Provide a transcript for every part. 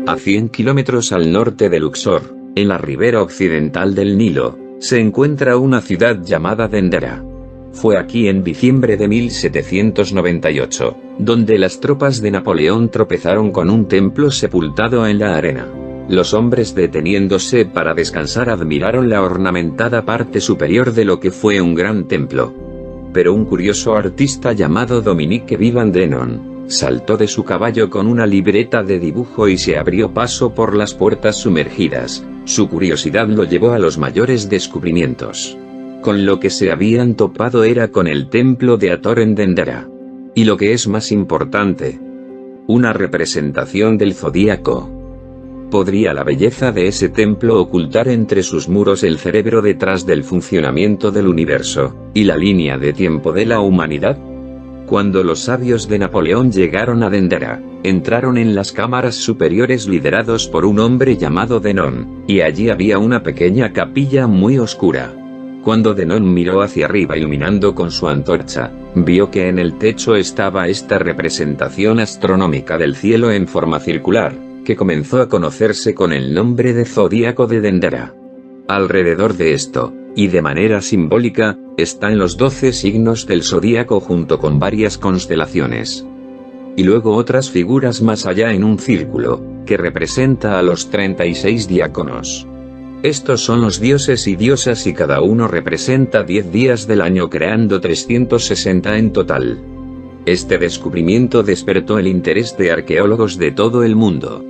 A 100 kilómetros al norte de Luxor, en la ribera occidental del Nilo, se encuentra una ciudad llamada Dendera. Fue aquí en diciembre de 1798, donde las tropas de Napoleón tropezaron con un templo sepultado en la arena. Los hombres deteniéndose para descansar admiraron la ornamentada parte superior de lo que fue un gran templo. Pero un curioso artista llamado Dominique Vivant-Denon saltó de su caballo con una libreta de dibujo y se abrió paso por las puertas sumergidas. Su curiosidad lo llevó a los mayores descubrimientos. Con lo que se habían topado era con el templo de Hathor en Dendera. Y lo que es más importante, una representación del zodíaco. ¿Podría la belleza de ese templo ocultar entre sus muros el cerebro detrás del funcionamiento del universo, y la línea de tiempo de la humanidad? Cuando los sabios de Napoleón llegaron a Dendera, entraron en las cámaras superiores liderados por un hombre llamado Denon, y allí había una pequeña capilla muy oscura. Cuando Denon miró hacia arriba iluminando con su antorcha, vio que en el techo estaba esta representación astronómica del cielo en forma circular, que comenzó a conocerse con el nombre de Zodíaco de Dendera. Alrededor de esto, y de manera simbólica, están los 12 signos del zodíaco junto con varias constelaciones. Y luego otras figuras más allá en un círculo, que representa a los 36 diáconos. Estos son los dioses y diosas y cada uno representa 10 días del año creando 360 en total. Este descubrimiento despertó el interés de arqueólogos de todo el mundo.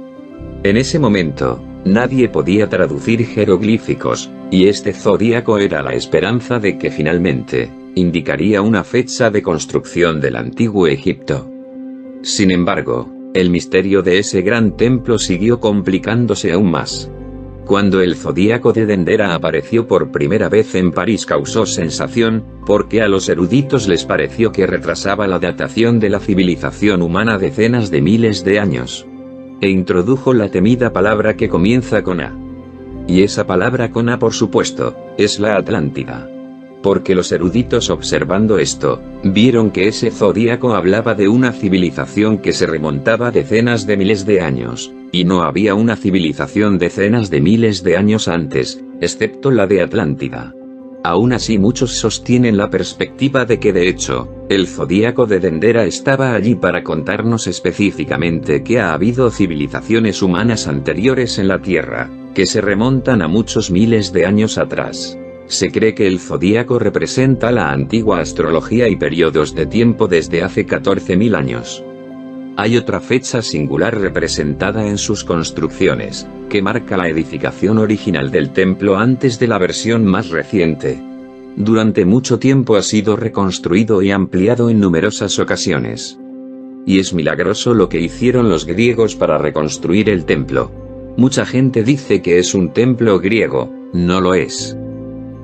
En ese momento, nadie podía traducir jeroglíficos, y este zodíaco era la esperanza de que finalmente, indicaría una fecha de construcción del antiguo Egipto. Sin embargo, el misterio de ese gran templo siguió complicándose aún más. Cuando el zodíaco de Dendera apareció por primera vez en París causó sensación, porque a los eruditos les pareció que retrasaba la datación de la civilización humana decenas de miles de años. E introdujo la temida palabra que comienza con A. Y esa palabra con A, por supuesto, es la Atlántida. Porque los eruditos observando esto, vieron que ese zodíaco hablaba de una civilización que se remontaba decenas de miles de años, y no había una civilización decenas de miles de años antes, excepto la de Atlántida. Aún así muchos sostienen la perspectiva de que de hecho, el zodíaco de Dendera estaba allí para contarnos específicamente que ha habido civilizaciones humanas anteriores en la Tierra, que se remontan a muchos miles de años atrás. Se cree que el zodíaco representa la antigua astrología y periodos de tiempo desde hace 14.000 años. Hay otra fecha singular representada en sus construcciones, que marca la edificación original del templo antes de la versión más reciente. Durante mucho tiempo ha sido reconstruido y ampliado en numerosas ocasiones. Y es milagroso lo que hicieron los griegos para reconstruir el templo. Mucha gente dice que es un templo griego, no lo es.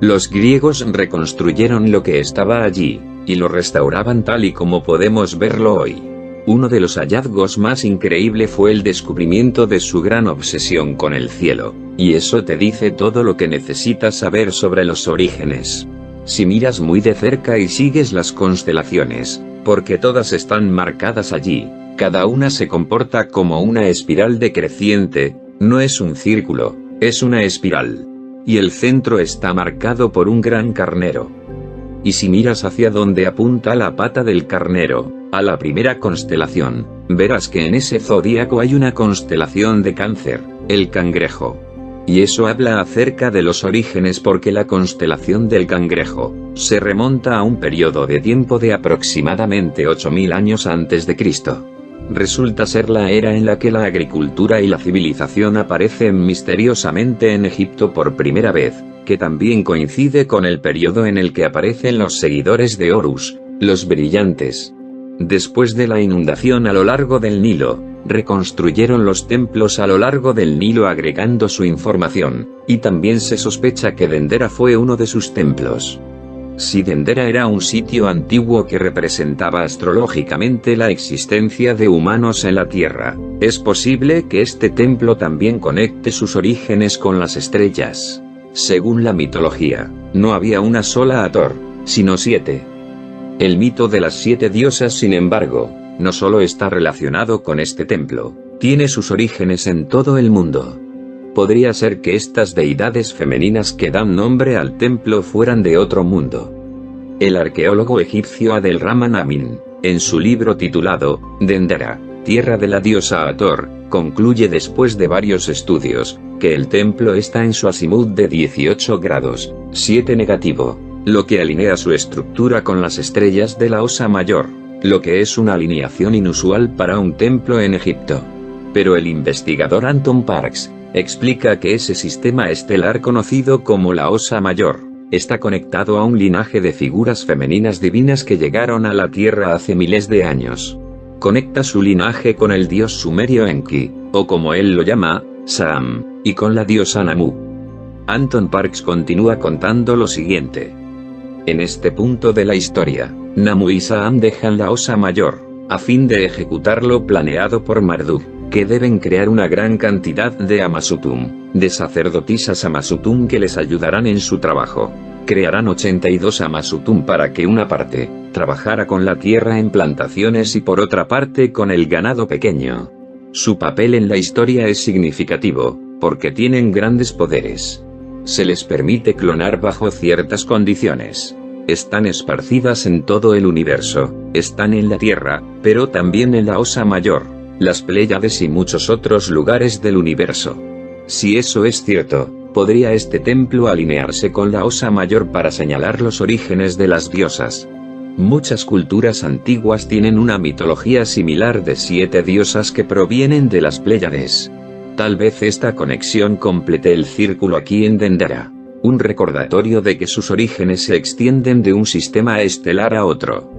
Los griegos reconstruyeron lo que estaba allí, y lo restauraban tal y como podemos verlo hoy. Uno de los hallazgos más increíble fue el descubrimiento de su gran obsesión con el cielo, y eso te dice todo lo que necesitas saber sobre los orígenes. Si miras muy de cerca y sigues las constelaciones, porque todas están marcadas allí, cada una se comporta como una espiral decreciente, no es un círculo, es una espiral. Y el centro está marcado por un gran carnero. Y si miras hacia donde apunta la pata del carnero, a la primera constelación, verás que en ese zodíaco hay una constelación de Cáncer, el cangrejo. Y eso habla acerca de los orígenes porque la constelación del cangrejo se remonta a un periodo de tiempo de aproximadamente 8.000 años antes de Cristo. Resulta ser la era en la que la agricultura y la civilización aparecen misteriosamente en Egipto por primera vez, que también coincide con el periodo en el que aparecen los seguidores de Horus, los brillantes. Después de la inundación a lo largo del Nilo, reconstruyeron los templos a lo largo del Nilo agregando su información, y también se sospecha que Dendera fue uno de sus templos. Si Dendera era un sitio antiguo que representaba astrológicamente la existencia de humanos en la Tierra, es posible que este templo también conecte sus orígenes con las estrellas. Según la mitología, no había una sola Hathor, sino 7. El mito de las 7 diosas, sin embargo, no solo está relacionado con este templo, tiene sus orígenes en todo el mundo. Podría ser que estas deidades femeninas que dan nombre al templo fueran de otro mundo. El arqueólogo egipcio Adel Rahman Amin, en su libro titulado Dendera, tierra de la diosa Hathor, concluye después de varios estudios, que el templo está en su azimut de 18 grados, 7 negativo, lo que alinea su estructura con las estrellas de la Osa Mayor, lo que es una alineación inusual para un templo en Egipto. Pero el investigador Anton Parks explica que ese sistema estelar conocido como la Osa Mayor está conectado a un linaje de figuras femeninas divinas que llegaron a la Tierra hace miles de años. Conecta su linaje con el dios sumerio Enki, o como él lo llama, Saam, y con la diosa Namu. Anton Parks continúa contando lo siguiente. En este punto de la historia, Namu y Saam dejan la Osa Mayor, a fin de ejecutar lo planeado por Marduk, que deben crear una gran cantidad de Amasutum, de sacerdotisas Amasutum que les ayudarán en su trabajo. Crearán 82 Amasutum para que una parte trabajara con la tierra en plantaciones y por otra parte con el ganado pequeño. Su papel en la historia es significativo, porque tienen grandes poderes. Se les permite clonar bajo ciertas condiciones. Están esparcidas en todo el universo, están en la Tierra, pero también en la Osa Mayor, las Pléyades y muchos otros lugares del universo. Si eso es cierto, podría este templo alinearse con la Osa Mayor para señalar los orígenes de las diosas. Muchas culturas antiguas tienen una mitología similar de 7 diosas que provienen de las Pléyades. Tal vez esta conexión complete el círculo aquí en Dendera. Un recordatorio de que sus orígenes se extienden de un sistema estelar a otro.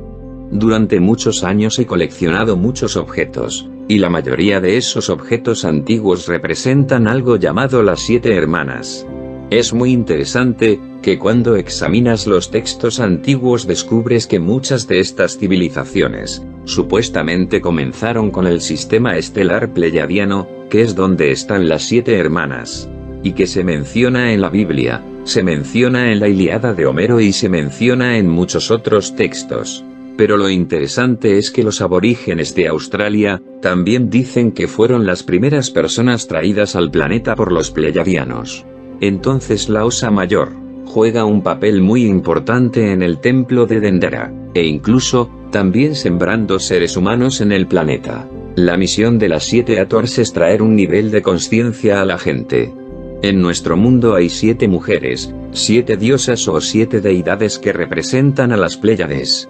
Durante muchos años he coleccionado muchos objetos, y la mayoría de esos objetos antiguos representan algo llamado las 7 hermanas. Es muy interesante, que cuando examinas los textos antiguos descubres que muchas de estas civilizaciones, supuestamente comenzaron con el sistema estelar pleyadiano, que es donde están las 7 hermanas. Y que se menciona en la Biblia, se menciona en la Ilíada de Homero y se menciona en muchos otros textos. Pero lo interesante es que los aborígenes de Australia, también dicen que fueron las primeras personas traídas al planeta por los pleyadianos. Entonces la Osa Mayor juega un papel muy importante en el templo de Dendera, e incluso, también sembrando seres humanos en el planeta. La misión de las 7 Hathors es traer un nivel de conciencia a la gente. En nuestro mundo hay 7 mujeres, 7 diosas o 7 deidades que representan a las Pléyades.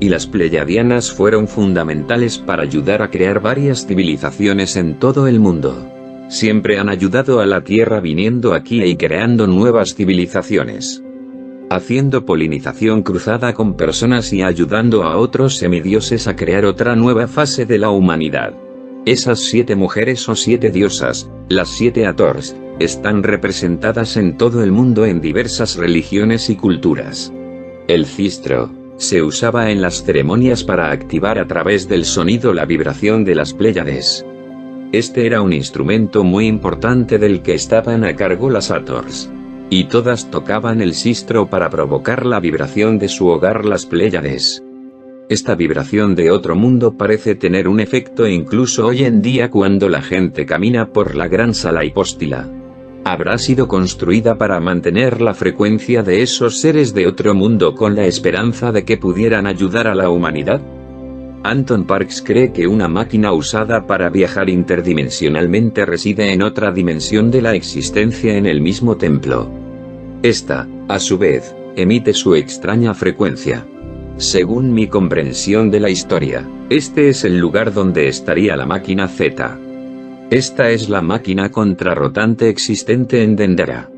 Y las pleyadianas fueron fundamentales para ayudar a crear varias civilizaciones en todo el mundo. Siempre han ayudado a la Tierra viniendo aquí y creando nuevas civilizaciones. Haciendo polinización cruzada con personas y ayudando a otros semidioses a crear otra nueva fase de la humanidad. Esas 7 mujeres o 7 diosas, las 7 Hathors, están representadas en todo el mundo en diversas religiones y culturas. El cistro se usaba en las ceremonias para activar a través del sonido la vibración de las Pléyades. Este era un instrumento muy importante del que estaban a cargo las Hathors. Y todas tocaban el sistro para provocar la vibración de su hogar las Pléyades. Esta vibración de otro mundo parece tener un efecto incluso hoy en día cuando la gente camina por la gran sala hipóstila. ¿Habrá sido construida para mantener la frecuencia de esos seres de otro mundo con la esperanza de que pudieran ayudar a la humanidad? Anton Parks cree que una máquina usada para viajar interdimensionalmente reside en otra dimensión de la existencia en el mismo templo. Esta, a su vez, emite su extraña frecuencia. Según mi comprensión de la historia, este es el lugar donde estaría la máquina Z. Esta es la máquina contrarrotante existente en Dendera.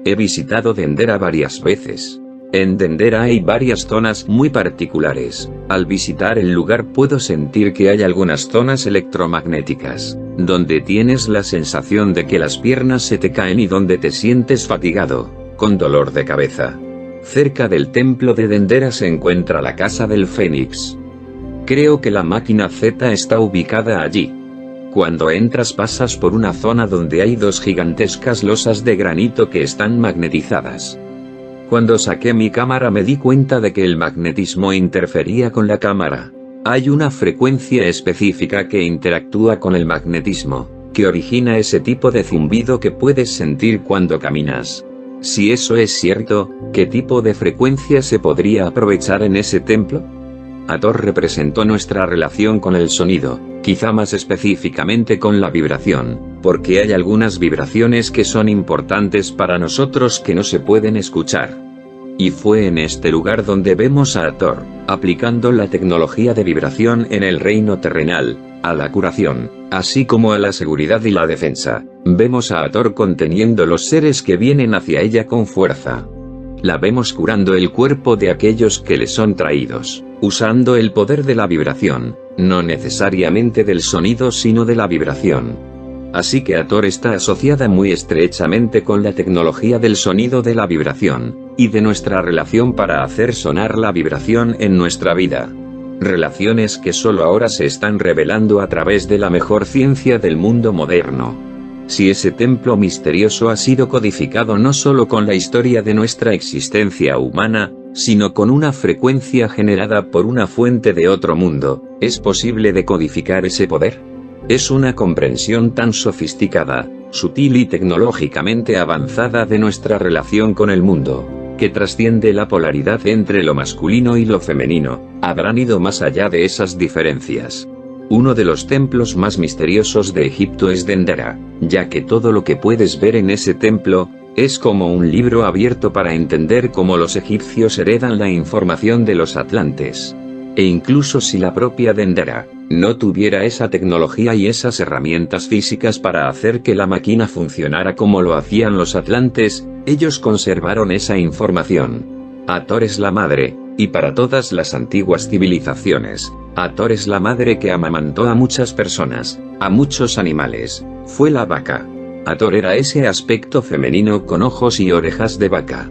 He visitado Dendera varias veces. En Dendera hay varias zonas muy particulares. Al visitar el lugar puedo sentir que hay algunas zonas electromagnéticas, donde tienes la sensación de que las piernas se te caen y donde te sientes fatigado, con dolor de cabeza. Cerca del templo de Dendera se encuentra la Casa del Fénix. Creo que la máquina Z está ubicada allí. Cuando entras pasas por una zona donde hay 2 gigantescas losas de granito que están magnetizadas. Cuando saqué mi cámara me di cuenta de que el magnetismo interfería con la cámara. Hay una frecuencia específica que interactúa con el magnetismo, que origina ese tipo de zumbido que puedes sentir cuando caminas. Si eso es cierto, ¿qué tipo de frecuencia se podría aprovechar en ese templo? Hathor representó nuestra relación con el sonido, quizá más específicamente con la vibración, porque hay algunas vibraciones que son importantes para nosotros que no se pueden escuchar. Y fue en este lugar donde vemos a Hathor, aplicando la tecnología de vibración en el reino terrenal, a la curación, así como a la seguridad y la defensa. Vemos a Hathor conteniendo los seres que vienen hacia ella con fuerza. La vemos curando el cuerpo de aquellos que le son traídos, usando el poder de la vibración, no necesariamente del sonido sino de la vibración. Así que Hathor está asociada muy estrechamente con la tecnología del sonido de la vibración, y de nuestra relación para hacer sonar la vibración en nuestra vida. Relaciones que solo ahora se están revelando a través de la mejor ciencia del mundo moderno. Si ese templo misterioso ha sido codificado no solo con la historia de nuestra existencia humana, sino con una frecuencia generada por una fuente de otro mundo, ¿es posible decodificar ese poder? Es una comprensión tan sofisticada, sutil y tecnológicamente avanzada de nuestra relación con el mundo, que trasciende la polaridad entre lo masculino y lo femenino. Habrán ido más allá de esas diferencias. Uno de los templos más misteriosos de Egipto es Dendera, ya que todo lo que puedes ver en ese templo, es como un libro abierto para entender cómo los egipcios heredan la información de los atlantes. E incluso si la propia Dendera no tuviera esa tecnología y esas herramientas físicas para hacer que la máquina funcionara como lo hacían los atlantes, ellos conservaron esa información. Hathor es la madre, y para todas las antiguas civilizaciones, Hathor es la madre que amamantó a muchas personas, a muchos animales, fue la vaca. Hathor era ese aspecto femenino con ojos y orejas de vaca.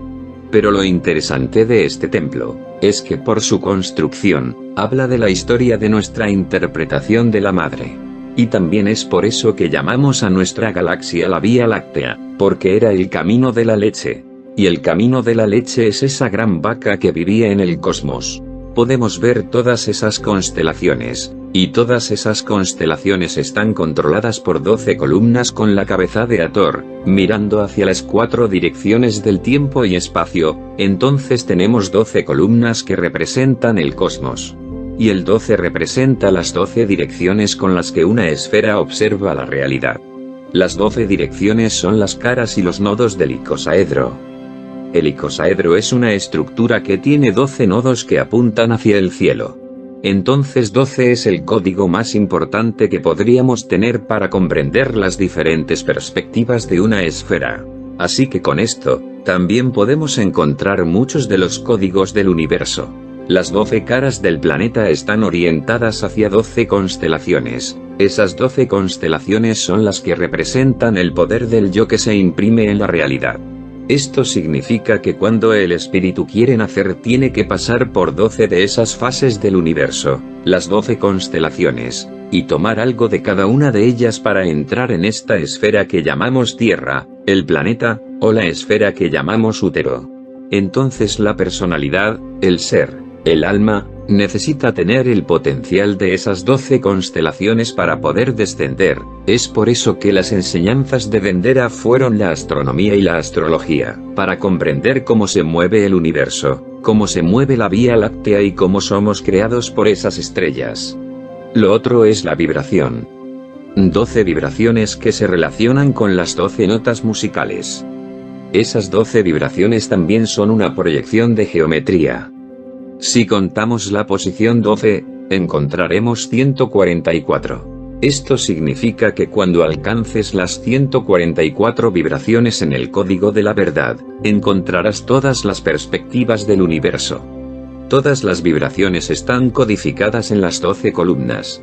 Pero lo interesante de este templo, es que por su construcción, habla de la historia de nuestra interpretación de la madre. Y también es por eso que llamamos a nuestra galaxia la Vía Láctea, porque era el camino de la leche. Y el camino de la leche es esa gran vaca que vivía en el cosmos. Podemos ver todas esas constelaciones, y todas esas constelaciones están controladas por 12 columnas con la cabeza de Hathor, mirando hacia las 4 direcciones del tiempo y espacio. Entonces tenemos 12 columnas que representan el cosmos. Y el 12 representa las 12 direcciones con las que una esfera observa la realidad. Las 12 direcciones son las caras y los nodos del icosaedro. El icosaedro es una estructura que tiene 12 nodos que apuntan hacia el cielo. Entonces 12 es el código más importante que podríamos tener para comprender las diferentes perspectivas de una esfera. Así que con esto, también podemos encontrar muchos de los códigos del universo. Las 12 caras del planeta están orientadas hacia 12 constelaciones. Esas 12 constelaciones son las que representan el poder del yo que se imprime en la realidad. Esto significa que cuando el espíritu quiere nacer tiene que pasar por 12 de esas fases del universo, las 12 constelaciones, y tomar algo de cada una de ellas para entrar en esta esfera que llamamos Tierra, el planeta, o la esfera que llamamos útero. Entonces la personalidad, el ser, el alma, necesita tener el potencial de esas 12 constelaciones para poder descender. Es por eso que las enseñanzas de Dendera fueron la astronomía y la astrología, para comprender cómo se mueve el universo, cómo se mueve la Vía Láctea y cómo somos creados por esas estrellas. Lo otro es la vibración. 12 vibraciones que se relacionan con las 12 notas musicales. Esas 12 vibraciones también son una proyección de geometría. Si contamos la posición 12, encontraremos 144. Esto significa que cuando alcances las 144 vibraciones en el código de la verdad, encontrarás todas las perspectivas del universo. Todas las vibraciones están codificadas en las 12 columnas.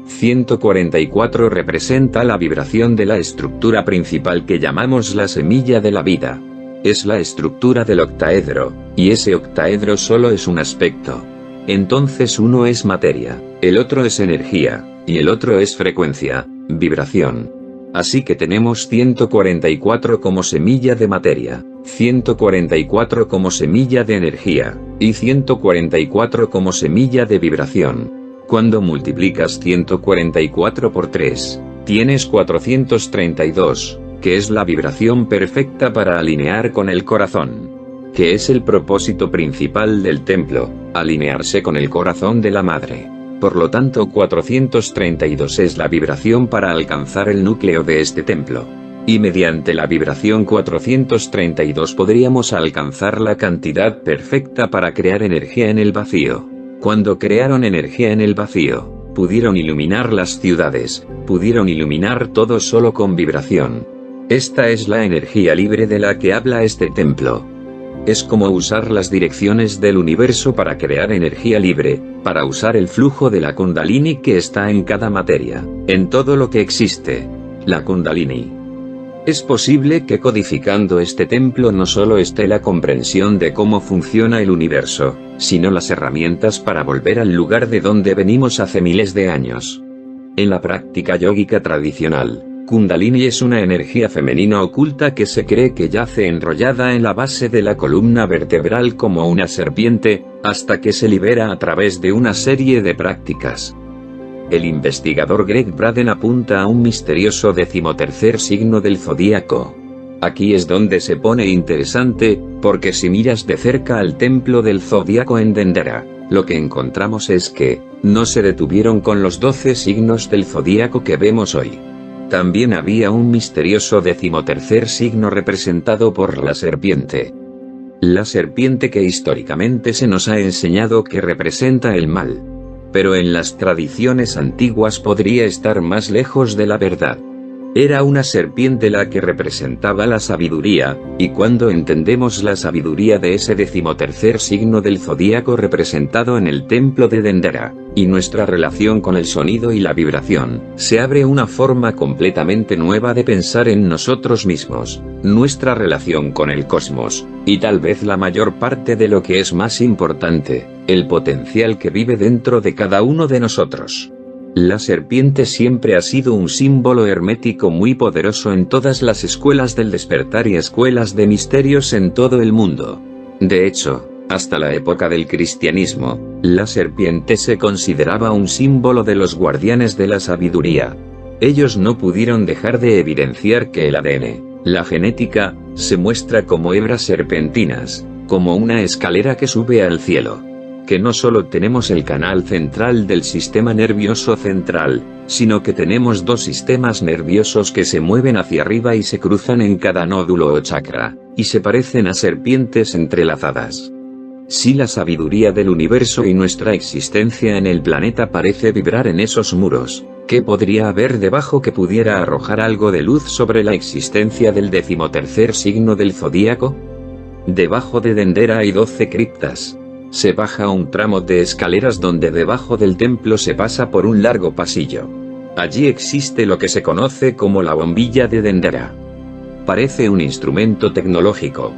144 representa la vibración de la estructura principal que llamamos la semilla de la vida. Es la estructura del octaedro, y ese octaedro solo es un aspecto. Entonces uno es materia, el otro es energía, y el otro es frecuencia, vibración. Así que tenemos 144 como semilla de materia, 144 como semilla de energía, y 144 como semilla de vibración. Cuando multiplicas 144 por 3, tienes 432, que es la vibración perfecta para alinear con el corazón. Que es el propósito principal del templo, alinearse con el corazón de la Madre. Por lo tanto 432 es la vibración para alcanzar el núcleo de este templo. Y mediante la vibración 432 podríamos alcanzar la cantidad perfecta para crear energía en el vacío. Cuando crearon energía en el vacío, pudieron iluminar las ciudades, pudieron iluminar todo solo con vibración. Esta es la energía libre de la que habla este templo. Es como usar las direcciones del universo para crear energía libre, para usar el flujo de la Kundalini que está en cada materia, en todo lo que existe. La Kundalini. Es posible que codificando este templo no solo esté la comprensión de cómo funciona el universo, sino las herramientas para volver al lugar de donde venimos hace miles de años. En la práctica yógica tradicional, Kundalini es una energía femenina oculta que se cree que yace enrollada en la base de la columna vertebral como una serpiente, hasta que se libera a través de una serie de prácticas. El investigador Greg Braden apunta a un misterioso 13º signo del zodíaco. Aquí es donde se pone interesante, porque si miras de cerca al templo del zodíaco en Dendera, lo que encontramos es que, no se detuvieron con los 12 signos del zodíaco que vemos hoy. También había un misterioso 13º signo representado por la serpiente. La serpiente que históricamente se nos ha enseñado que representa el mal. Pero en las tradiciones antiguas podría estar más lejos de la verdad. Era una serpiente la que representaba la sabiduría, y cuando entendemos la sabiduría de ese 13º signo del zodíaco representado en el templo de Dendera, y nuestra relación con el sonido y la vibración, se abre una forma completamente nueva de pensar en nosotros mismos, nuestra relación con el cosmos, y tal vez la mayor parte de lo que es más importante, el potencial que vive dentro de cada uno de nosotros. La serpiente siempre ha sido un símbolo hermético muy poderoso en todas las escuelas del despertar y escuelas de misterios en todo el mundo. De hecho, hasta la época del cristianismo, la serpiente se consideraba un símbolo de los guardianes de la sabiduría. Ellos no pudieron dejar de evidenciar que el ADN, la genética, se muestra como hebras serpentinas, como una escalera que sube al cielo. Que no solo tenemos el canal central del sistema nervioso central, sino que tenemos dos sistemas nerviosos que se mueven hacia arriba y se cruzan en cada nódulo o chakra, y se parecen a serpientes entrelazadas. Si la sabiduría del universo y nuestra existencia en el planeta parece vibrar en esos muros, ¿qué podría haber debajo que pudiera arrojar algo de luz sobre la existencia del 13º signo del zodíaco? Debajo de Dendera hay 12 criptas. Se baja un tramo de escaleras donde debajo del templo se pasa por un largo pasillo. Allí existe lo que se conoce como la bombilla de Dendera. Parece un instrumento tecnológico.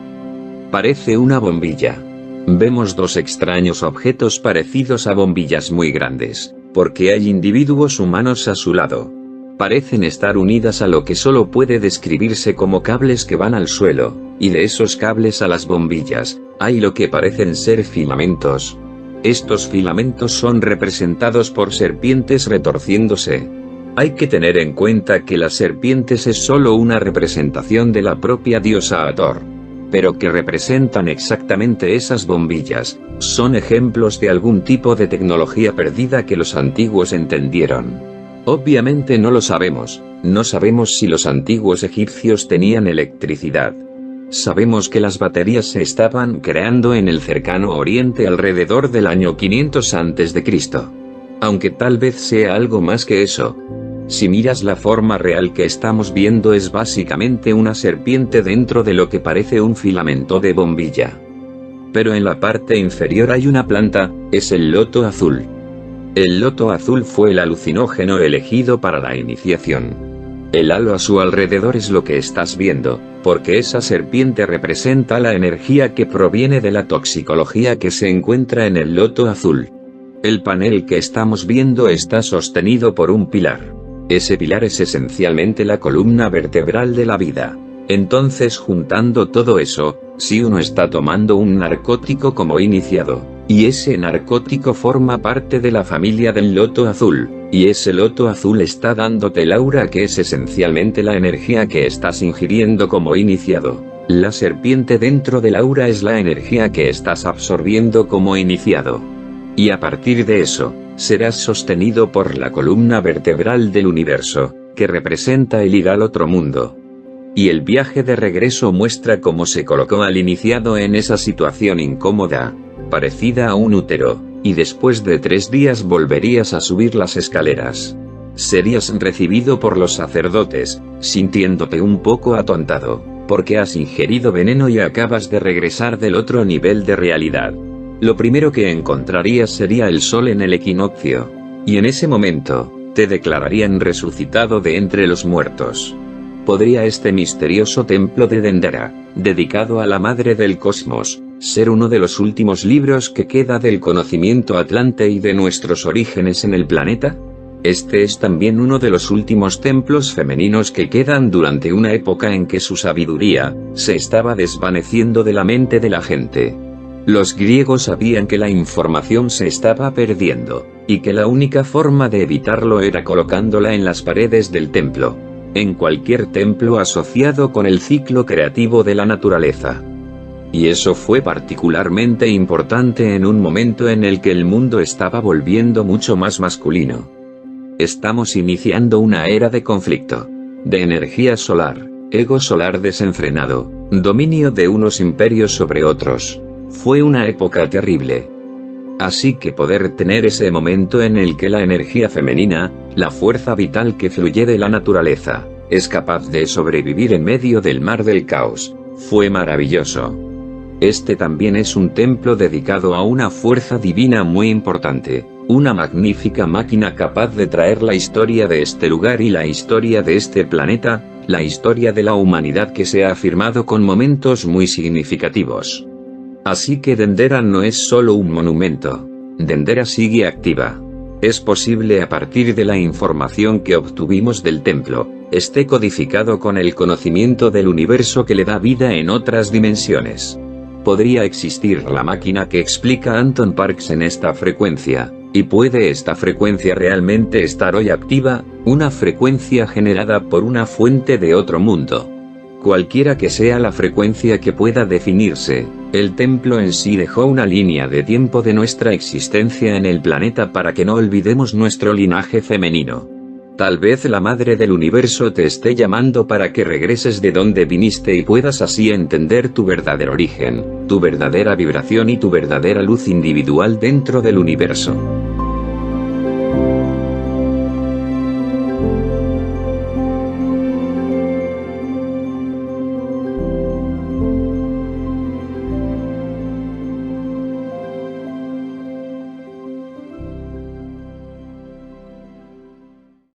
Parece una bombilla. Vemos dos extraños objetos parecidos a bombillas muy grandes, porque hay individuos humanos a su lado. Parecen estar unidas a lo que solo puede describirse como cables que van al suelo, y de esos cables a las bombillas, hay lo que parecen ser filamentos. Estos filamentos son representados por serpientes retorciéndose. Hay que tener en cuenta que las serpientes es solo una representación de la propia diosa Hathor. Pero que representan exactamente esas bombillas, son ejemplos de algún tipo de tecnología perdida que los antiguos entendieron. Obviamente no lo sabemos, no sabemos si los antiguos egipcios tenían electricidad. Sabemos que las baterías se estaban creando en el cercano Oriente alrededor del año 500 a.C. Aunque tal vez sea algo más que eso. Si miras la forma real que estamos viendo es básicamente una serpiente dentro de lo que parece un filamento de bombilla. Pero en la parte inferior hay una planta, es el loto azul. El loto azul fue el alucinógeno elegido para la iniciación. El halo a su alrededor es lo que estás viendo, porque esa serpiente representa la energía que proviene de la toxicología que se encuentra en el loto azul. El panel que estamos viendo está sostenido por un pilar. Ese pilar es esencialmente la columna vertebral de la vida. Entonces, juntando todo eso, si uno está tomando un narcótico como iniciado, Y ese narcótico forma parte de la familia del loto azul, y ese loto azul está dándote el aura, que es esencialmente la energía que estás ingiriendo como iniciado. La serpiente dentro del aura es la energía que estás absorbiendo como iniciado. Y a partir de eso, serás sostenido por la columna vertebral del universo, que representa el ir al otro mundo. Y el viaje de regreso muestra cómo se colocó al iniciado en esa situación incómoda, parecida a un útero, y después de 3 días volverías a subir las escaleras. Serías recibido por los sacerdotes, sintiéndote un poco atontado, porque has ingerido veneno y acabas de regresar del otro nivel de realidad. Lo primero que encontrarías sería el sol en el equinoccio, y en ese momento, te declararían resucitado de entre los muertos. ¿Podría este misterioso templo de Dendera, dedicado a la Madre del Cosmos, ser uno de los últimos libros que queda del conocimiento atlante y de nuestros orígenes en el planeta? Este es también uno de los últimos templos femeninos que quedan durante una época en que su sabiduría se estaba desvaneciendo de la mente de la gente. Los griegos sabían que la información se estaba perdiendo, y que la única forma de evitarlo era colocándola en las paredes del templo, en cualquier templo asociado con el ciclo creativo de la naturaleza. Y eso fue particularmente importante en un momento en el que el mundo estaba volviendo mucho más masculino. Estamos iniciando una era de conflicto, de energía solar, ego solar desenfrenado, dominio de unos imperios sobre otros. Fue una época terrible. Así que poder tener ese momento en el que la energía femenina, la fuerza vital que fluye de la naturaleza, es capaz de sobrevivir en medio del mar del caos, fue maravilloso. Este también es un templo dedicado a una fuerza divina muy importante, una magnífica máquina capaz de traer la historia de este lugar y la historia de este planeta, la historia de la humanidad que se ha afirmado con momentos muy significativos. Así que Dendera no es solo un monumento. Dendera sigue activa. Es posible a partir de la información que obtuvimos del templo, esté codificado con el conocimiento del universo que le da vida en otras dimensiones. Podría existir la máquina que explica Anton Parks en esta frecuencia, y puede esta frecuencia realmente estar hoy activa, una frecuencia generada por una fuente de otro mundo. Cualquiera que sea la frecuencia que pueda definirse, el templo en sí dejó una línea de tiempo de nuestra existencia en el planeta para que no olvidemos nuestro linaje femenino. Tal vez la Madre del Universo te esté llamando para que regreses de donde viniste y puedas así entender tu verdadero origen, tu verdadera vibración y tu verdadera luz individual dentro del universo.